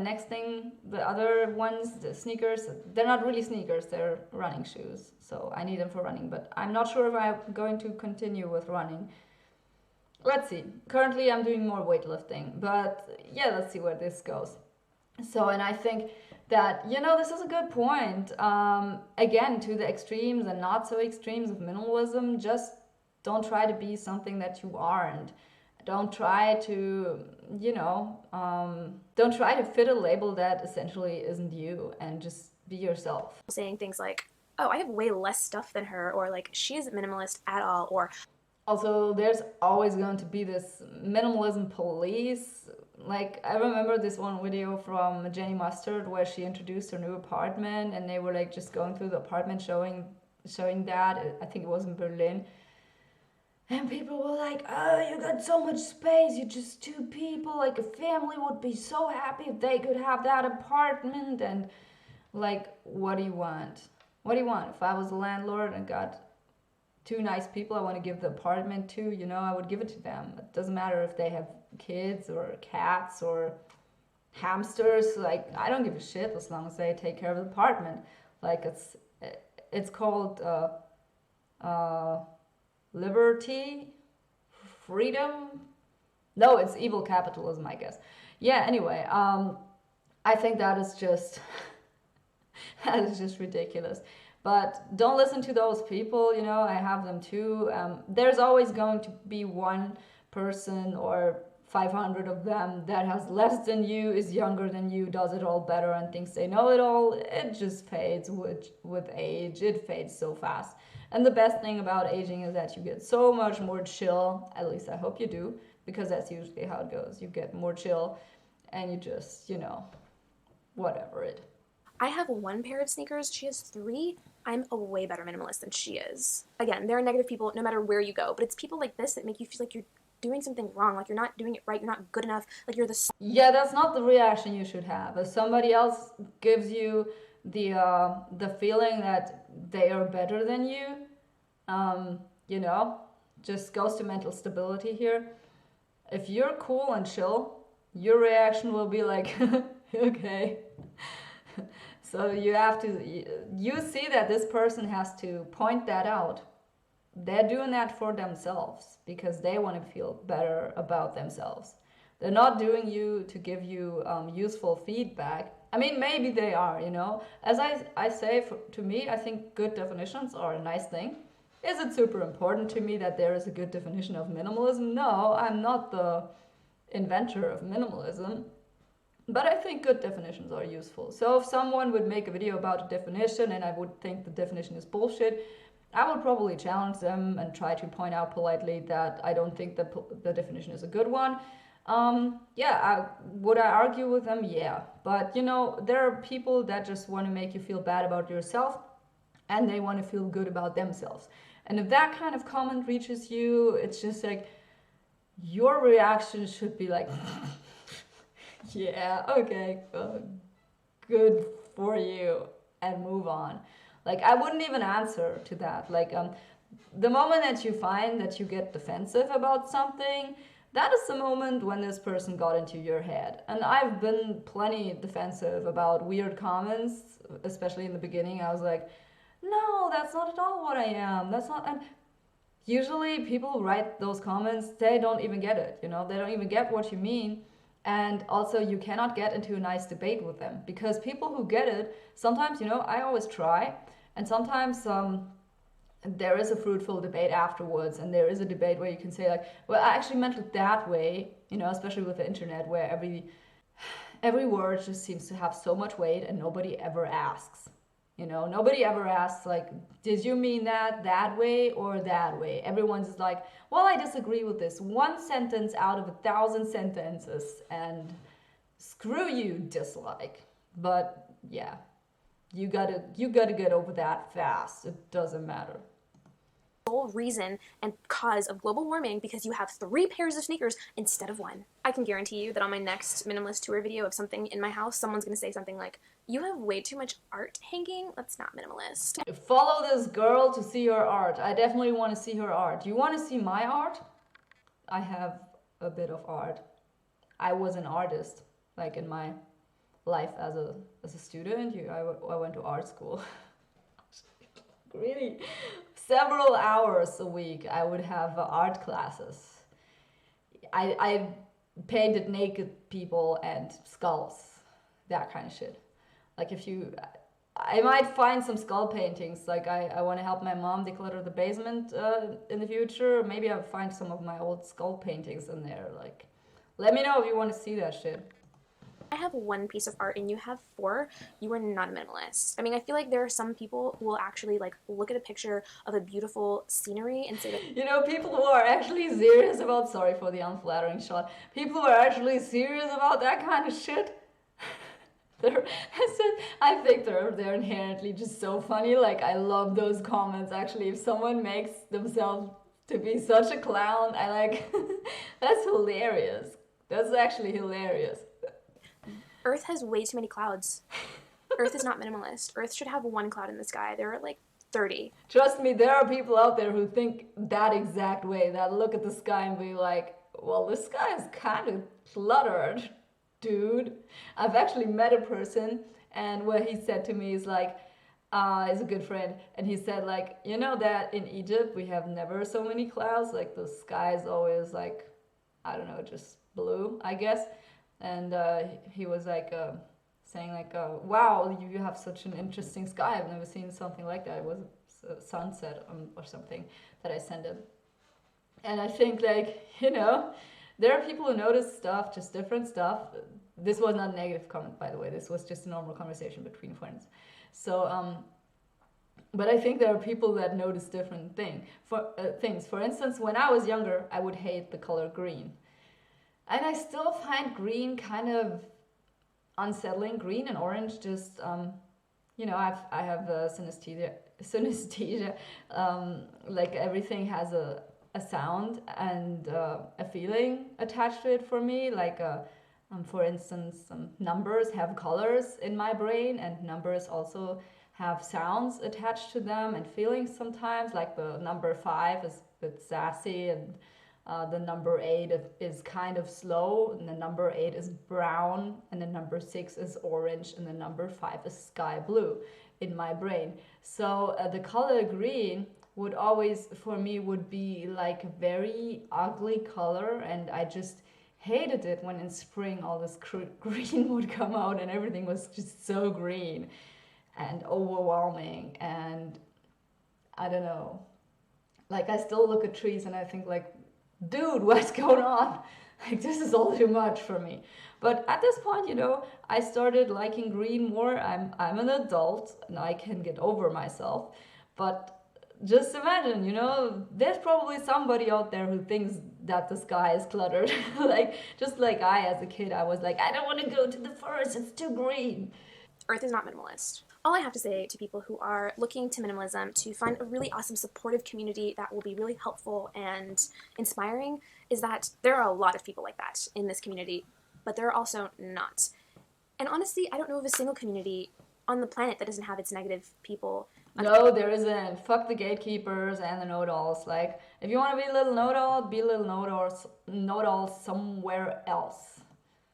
next thing, the other ones, the sneakers, they're not really sneakers, they're running shoes. So I need them for running, but I'm not sure if I'm going to continue with running. Let's see. Currently I'm doing more weightlifting, but yeah, let's see where this goes. So, and I think that, this is a good point. Again, to the extremes and not so extremes of minimalism, just don't try to be something that you aren't. Don't try to, don't try to fit a label that essentially isn't you, and just be yourself. Saying things like, oh, I have way less stuff than her, or like, she isn't minimalist at all, or... Also, there's always going to be this minimalism police. Like, I remember this one video from Jenny Mustard where she introduced her new apartment, and they were like just going through the apartment showing that. I think it was in Berlin. And people were like, oh, you got so much space, you're just 2 people, like a family would be so happy if they could have that apartment. And like, what do you want? What do you want? If I was a landlord and got 2 nice people I want to give the apartment to, I would give it to them. It doesn't matter if they have kids or cats or hamsters. Like, I don't give a shit as long as they take care of the apartment. Like, it's called liberty, freedom. No, it's evil capitalism, I guess. Yeah, anyway, I think that is just ridiculous. But don't listen to those people, I have them too. There's always going to be 1 person or 500 of them that has less than you, is younger than you, does it all better, and thinks they know it all. It just fades with age. It fades so fast. And the best thing about aging is that you get so much more chill. At least I hope you do, because that's usually how it goes. You get more chill, and you just, whatever it. I have 1 pair of sneakers. She has 3. I'm a way better minimalist than she is. Again, there are negative people no matter where you go, but it's people like this that make you feel like you're doing something wrong, like you're not doing it right, you're not good enough, like you're the... Yeah, that's not the reaction you should have. If somebody else gives you the feeling that they are better than you, just goes to mental stability here. If you're cool and chill, your reaction will be like, okay. So you see that this person has to point that out. They're doing that for themselves because they want to feel better about themselves. They're not doing you to give you useful feedback. I mean, maybe they are, As I say, to me, I think good definitions are a nice thing. Is it super important to me that there is a good definition of minimalism? No, I'm not the inventor of minimalism. But I think good definitions are useful. So if someone would make a video about a definition and I would think the definition is bullshit, I would probably challenge them and try to point out politely that I don't think the definition is a good one. Would I argue with them? Yeah. But there are people that just want to make you feel bad about yourself and they want to feel good about themselves. And if that kind of comment reaches you, it's just like your reaction should be like, yeah, okay, good for you, and move on. Like, I wouldn't even answer to that. Like, the moment that you find that you get defensive about something, that is the moment when this person got into your head. And I've been plenty defensive about weird comments, especially in the beginning. I was like, no, that's not at all what I am. That's not. And usually people write those comments, they don't even get it. They don't even get what you mean. And also, you cannot get into a nice debate with them because people who get it, sometimes, I always try, and sometimes there is a fruitful debate afterwards, and there is a debate where you can say like, well, I actually meant it that way, especially with the internet where every word just seems to have so much weight and nobody ever asks. Nobody ever asks like, did you mean that way or that way? Everyone's just like, well, I disagree with this one sentence out of 1,000 sentences, and screw you, dislike. But yeah, you gotta get over that fast. It doesn't matter. Sole reason and cause of global warming because you have 3 pairs of sneakers instead of 1. I can guarantee you that on my next minimalist tour video of something in my house, someone's gonna say something like, you have way too much art hanging. That's not minimalist. Follow this girl to see her art. I definitely want to see her art. You want to see my art? I have a bit of art. I was an artist, like in my life as a student. I went to art school. Really, several hours a week I would have art classes. I painted naked people and skulls, that kind of shit. Like I might find some skull paintings. Like I want to help my mom declutter the basement in the future. Maybe I'll find some of my old skull paintings in there. Like, let me know if you want to see that shit. I have 1 piece of art and you have 4, you are not a minimalist. I mean, I feel like there are some people who will actually like look at a picture of a beautiful scenery and say that, people who are actually serious about, sorry for the unflattering shot, people who are actually serious about that kind of shit. I think they're inherently just so funny. Like, I love those comments. Actually, if someone makes themselves to be such a clown, I like, that's hilarious. That's actually hilarious. Earth has way too many clouds. Earth is not minimalist. Earth should have 1 cloud in the sky. There are like 30. Trust me, there are people out there who think that exact way, that look at the sky and be like, well, the sky is kind of cluttered, dude. I've actually met a person, and what he said to me is like, he's a good friend, and he said like, that in Egypt we have never so many clouds, like the sky is always like, I don't know, just blue, I guess. And he was like saying like, wow, you have such an interesting sky. I've never seen something like that. It was a sunset or something that I sent him. And I think like, there are people who notice stuff, just different stuff. This was not a negative comment, by the way. This was just a normal conversation between friends. So, but I think there are people that notice different things. For instance, when I was younger, I would hate the color green. And I still find green kind of unsettling. Green and orange just, I have synesthesia. Like everything has a sound and a feeling attached to it for me. Like, for instance, numbers have colors in my brain, and numbers also have sounds attached to them and feelings sometimes. Like the number 5 is a bit sassy, and the number 8 is kind of slow, and the number 8 is brown, and the number 6 is orange, and the number 5 is sky blue in my brain. So the color green would always, for me, would be like a very ugly color, and I just hated it when in spring all this green would come out and everything was just so green and overwhelming, and I don't know. Like, I still look at trees and I think like, dude, what's going on? Like, this is all too much for me. But at this point, I started liking green more. I'm an adult and I can get over myself. But just imagine, there's probably somebody out there who thinks that the sky is cluttered. Like, just like I, as a kid, I was like, I don't want to go to the forest, it's too green. Earth is not minimalist. All I have to say to people who are looking to minimalism to find a really awesome supportive community that will be really helpful and inspiring is that there are a lot of people like that in this community, but there are also not. And honestly, I don't know of a single community on the planet that doesn't have its negative people. No, there isn't. Fuck the gatekeepers and the know-it-alls. Like, if you want to be a little know-it-all, be a little know-it-all somewhere else.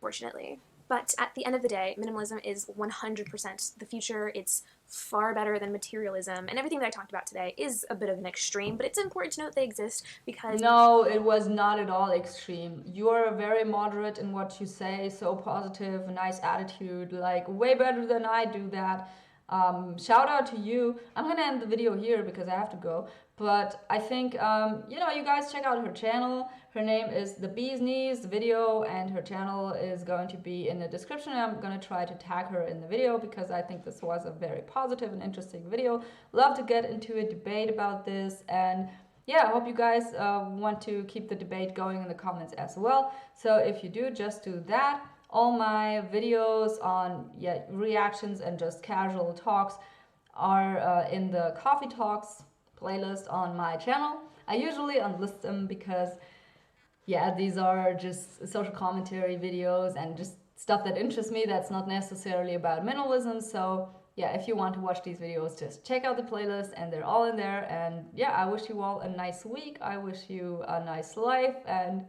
Fortunately. But at the end of the day, minimalism is 100% the future. It's far better than materialism. And everything that I talked about today is a bit of an extreme, but it's important to note they exist because... No, it was not at all extreme. You are very moderate in what you say, so positive, nice attitude, like way better than I do that. Shout out to you. I'm gonna end the video here because I have to go. But I think, you guys check out her channel. Her name is The Bee's Knees video, and her channel is going to be in the description. I'm gonna try to tag her in the video because I think this was a very positive and interesting video. Love to get into a debate about this, and yeah, I hope you guys want to keep the debate going in the comments as well. So if you do, just do that. All my videos on reactions and just casual talks are in the Coffee Talks playlist on my channel. I usually unlist them because these are just social commentary videos and just stuff that interests me that's not necessarily about minimalism. So yeah, if you want to watch these videos, just check out the playlist and they're all in there. And yeah, I wish you all a nice week. I wish you a nice life, and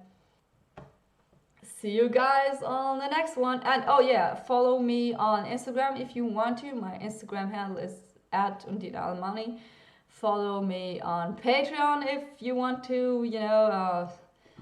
see you guys on the next one. And oh yeah, follow me on Instagram if you want to. My Instagram handle is @undinalmani. Follow me on Patreon if you want to,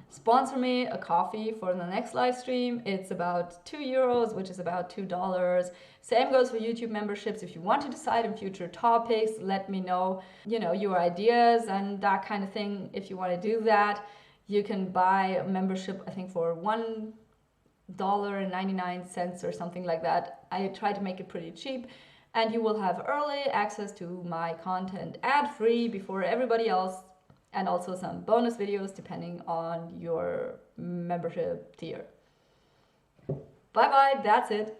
sponsor me a coffee for the next live stream. It's about €2, which is about $2. Same goes for YouTube memberships. If you want to decide on future topics, let me know, your ideas and that kind of thing. If you want to do that, you can buy a membership, I think, for $1.99 or something like that. I try to make it pretty cheap. And you will have early access to my content ad-free before everybody else, and also some bonus videos depending on your membership tier. Bye bye, that's it.